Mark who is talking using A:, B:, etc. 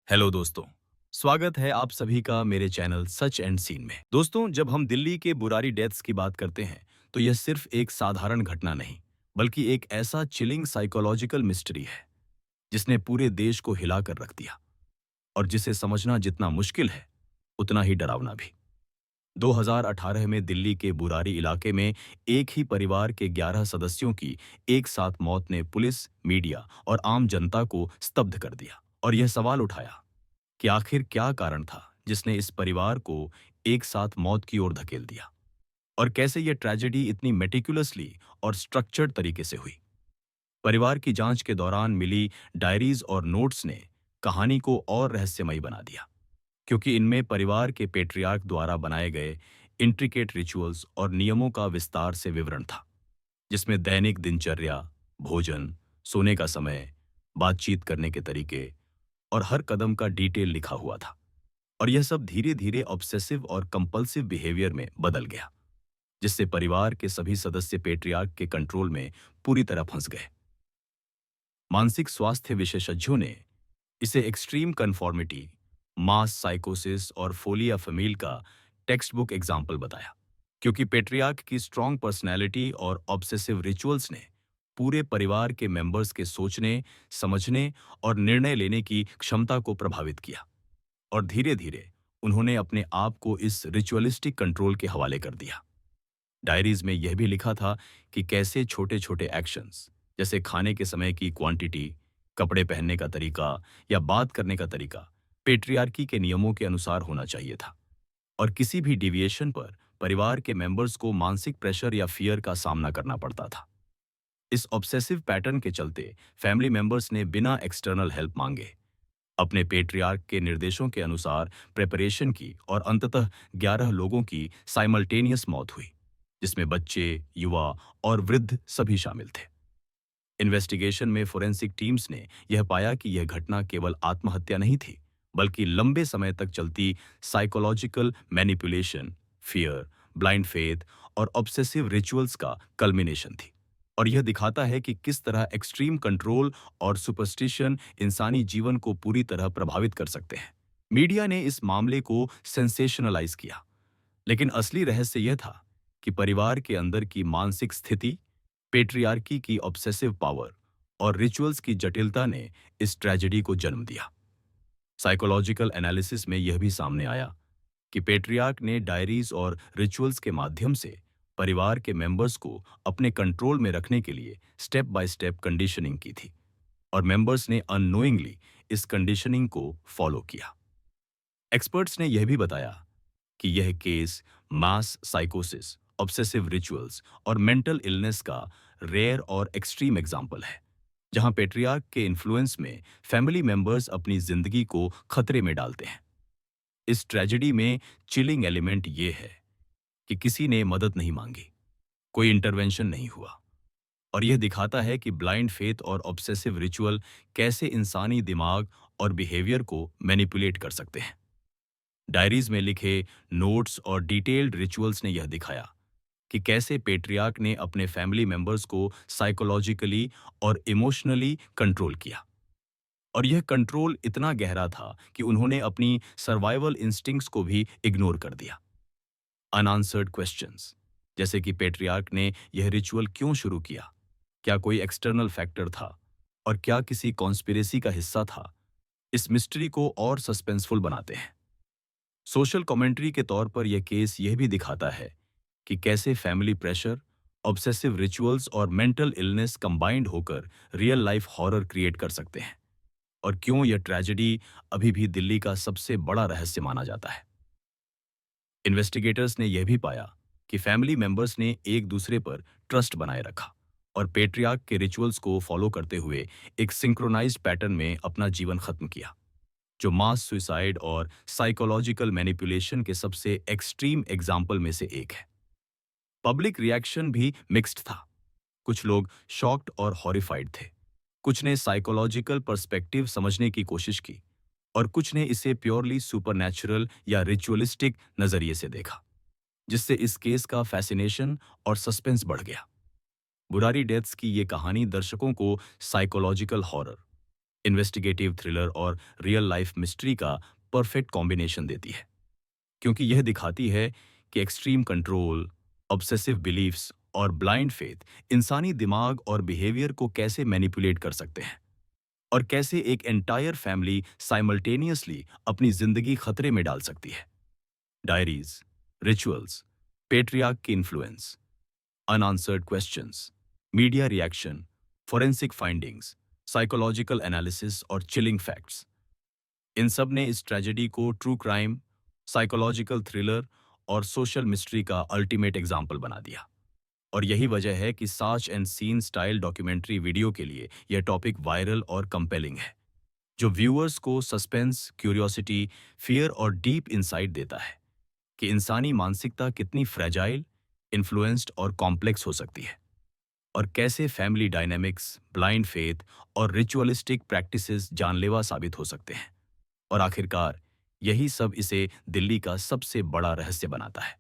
A: Hello दोस्तों। स्वागत है आप सभी का मेरे चैनल सच एंड सीन में। दोस्तों, जब हम दिल्ली के बुरारी डेथ्स की बात करते हैं तो यह सिर्फ एक साधारण घटना नहीं बल्कि एक ऐसा चिलिंग साइकोलॉजिकल मिस्ट्री है जिसने पूरे देश को हिला कर रख दिया और जिसे समझना जितना मुश्किल है उतना ही डरावना भी। 2018 में दिल्ली के बुरारी इलाके में एक ही परिवार के 11 सदस्यों की एक साथ मौत ने पुलिस, मीडिया और आम जनता को स्तब्ध कर दिया और यह सवाल उठाया कि आखिर क्या कारण था जिसने इस परिवार को एक साथ मौत की ओर धकेल दिया और कैसे यह ट्रेजेडी इतनी मेटिकुलसली और स्ट्रक्चर्ड तरीके से हुई। परिवार की जांच के दौरान मिली डायरीज और नोट्स ने कहानी को और रहस्यमयी बना दिया, क्योंकि इनमें परिवार के पेट्रियार्क द्वारा बनाए गए इंट्रिकेट रिचुअल्स और नियमों का विस्तार से विवरण था, जिसमें दैनिक दिनचर्या, भोजन, सोने का समय, बातचीत करने के तरीके और हर कदम का डिटेल लिखा हुआ था। और यह सब धीरे धीरे ऑब्सेसिव और कंपल्सिव बिहेवियर में बदल गया, जिससे परिवार के सभी सदस्य पेट्रियार्क के कंट्रोल में पूरी तरह फंस गए। मानसिक स्वास्थ्य विशेषज्ञों ने इसे एक्सट्रीम कन्फॉर्मिटी, मास साइकोसिस और फोलिया फमील का टेक्स्ट बुक एग्जाम्पल बताया, क्योंकि पेट्रियार्क की स्ट्रॉन्ग पर्सनैलिटी और ऑब्सेसिव रिचुअल्स ने पूरे परिवार के मेंबर्स के सोचने, समझने और निर्णय लेने की क्षमता को प्रभावित किया और धीरे धीरे उन्होंने अपने आप को इस रिचुअलिस्टिक कंट्रोल के हवाले कर दिया। डायरीज में यह भी लिखा था कि कैसे छोटे छोटे एक्शंस, जैसे खाने के समय की क्वांटिटी, कपड़े पहनने का तरीका या बात करने का तरीका, पेट्रियार्की के नियमों के अनुसार होना चाहिए था और किसी भी डिविएशन पर परिवार के मेंबर्स को मानसिक प्रेशर या फियर का सामना करना पड़ता था। इस ऑब्सेसिव पैटर्न के चलते फैमिली मेंबर्स ने बिना एक्सटर्नल हेल्प मांगे अपने पेट्रियार्क के निर्देशों के अनुसार प्रेपरेशन की और अंततः 11 लोगों की साइमल्टेनियस मौत हुई, जिसमें बच्चे, युवा और वृद्ध सभी शामिल थे। इन्वेस्टिगेशन में फोरेंसिक टीम्स ने यह पाया कि यह घटना केवल आत्महत्या नहीं थी, बल्कि लंबे समय तक चलती psychological manipulation, fear, blind faith और ऑब्सेसिव रिचुअल्स का कल्मिनेशन थी। और यह दिखाता है कि किस तरह एक्सट्रीम कंट्रोल और सुपरस्टिशन इंसानी जीवन को पूरी तरह प्रभावित कर सकते हैं। मीडिया ने इस मामले को सेंसेशनलाइज किया, लेकिन असली रहस्य यह था कि परिवार के अंदर की मानसिक स्थिति, पेट्रियार्की की ऑब्सेसिव पावर और रिचुअल्स की जटिलता ने इस ट्रेजेडी को जन्म दिया। साइकोलॉजिकल एनालिसिस में यह भी सामने आया कि पेट्रियार्क ने डायरीज और रिचुअल्स के माध्यम से परिवार के मेंबर्स को अपने कंट्रोल में रखने के लिए स्टेप बाय स्टेप कंडीशनिंग की थी और मेंबर्स ने अननोइंगली इस कंडीशनिंग को फॉलो किया। एक्सपर्ट्स ने यह भी बताया कि यह केस मास साइकोसिस, ऑब्सेसिव रिचुअल्स और मेंटल इलनेस का रेयर और एक्सट्रीम एग्जाम्पल है, जहां पेट्रियार्क के इन्फ्लुएंस में फैमिली मेंबर्स अपनी जिंदगी को खतरे में डालते हैं। इस ट्रेजेडी में चिलिंग एलिमेंट ये है कि किसी ने मदद नहीं मांगी, कोई इंटरवेंशन नहीं हुआ और यह दिखाता है कि ब्लाइंड फेथ और ऑब्सेसिव रिचुअल कैसे इंसानी दिमाग और बिहेवियर को मैनिपुलेट कर सकते हैं। डायरीज में लिखे नोट्स और डिटेल्ड रिचुअल्स ने यह दिखाया कि कैसे पेट्रियार्क ने अपने फैमिली मेंबर्स को साइकोलॉजिकली और इमोशनली कंट्रोल किया और यह कंट्रोल इतना गहरा था कि उन्होंने अपनी सर्वाइवल इंस्टिंक्ट्स को भी इग्नोर कर दिया। अनआंसर्ड क्वेश्चंस, जैसे कि पेट्रियार्क ने यह रिचुअल क्यों शुरू किया, क्या कोई एक्सटर्नल फैक्टर था और क्या किसी कॉन्स्पिरेसी का हिस्सा था, इस मिस्ट्री को और सस्पेंसफुल बनाते हैं। सोशल कमेंट्री के तौर पर यह केस यह भी दिखाता है कि कैसे फैमिली प्रेशर, ऑब्सेसिव रिचुअल्स और मेंटल इलनेस कंबाइंड होकर रियल लाइफ हॉरर क्रिएट कर सकते हैं और क्यों यह ट्रेजेडी अभी भी दिल्ली का सबसे बड़ा रहस्य माना जाता है। इन्वेस्टिगेटर्स ने यह भी पाया कि फैमिली मेंबर्स ने एक दूसरे पर ट्रस्ट बनाए रखा और पेट्रियार्क के रिचुअल्स को फॉलो करते हुए एक सिंक्रोनाइज्ड पैटर्न में अपना जीवन खत्म किया, जो मास सुसाइड और साइकोलॉजिकल मैनिपुलेशन के सबसे एक्सट्रीम एग्जाम्पल में से एक है। पब्लिक रिएक्शन भी मिक्स्ड था। कुछ लोग शॉक्ड और हॉरिफाइड थे, कुछ ने साइकोलॉजिकल पर्सपेक्टिव समझने की कोशिश की और कुछ ने इसे प्योरली सुपरनैचुरल या रिचुअलिस्टिक नजरिए से देखा, जिससे इस केस का फैसिनेशन और सस्पेंस बढ़ गया। बुरारी डेथ्स की ये कहानी दर्शकों को साइकोलॉजिकल हॉरर, इन्वेस्टिगेटिव थ्रिलर और रियल लाइफ मिस्ट्री का परफेक्ट कॉम्बिनेशन देती है, क्योंकि यह दिखाती है कि एक्सट्रीम कंट्रोल, ऑब्सेसिव बिलीफ्स और ब्लाइंड फेथ इंसानी दिमाग और बिहेवियर को कैसे मैनिपुलेट कर सकते हैं और कैसे एक एंटायर फैमिली साइमल्टेनियसली अपनी जिंदगी खतरे में डाल सकती है। डायरीज, रिचुअल्स, पेट्रियार्क की influence, unanswered questions, media reaction, forensic findings, psychological analysis और चिलिंग फैक्ट्स, इन सब ने इस ट्रेजेडी को ट्रू क्राइम, साइकोलॉजिकल थ्रिलर और सोशल मिस्ट्री का अल्टीमेट एग्जाम्पल बना दिया। और यही वजह है कि साच एंड सीन स्टाइल डॉक्यूमेंट्री वीडियो के लिए यह टॉपिक वायरल और कंपेलिंग है, जो व्यूअर्स को सस्पेंस, क्यूरियोसिटी, फियर और डीप इंसाइट देता है कि इंसानी मानसिकता कितनी फ्रेजाइल, इन्फ्लुएंस्ड और कॉम्प्लेक्स हो सकती है और कैसे फैमिली डायनेमिक्स, ब्लाइंड फेथ और रिचुअलिस्टिक प्रैक्टिसेस जानलेवा साबित हो सकते हैं। और आखिरकार यही सब इसे दिल्ली का सबसे बड़ा रहस्य बनाता है।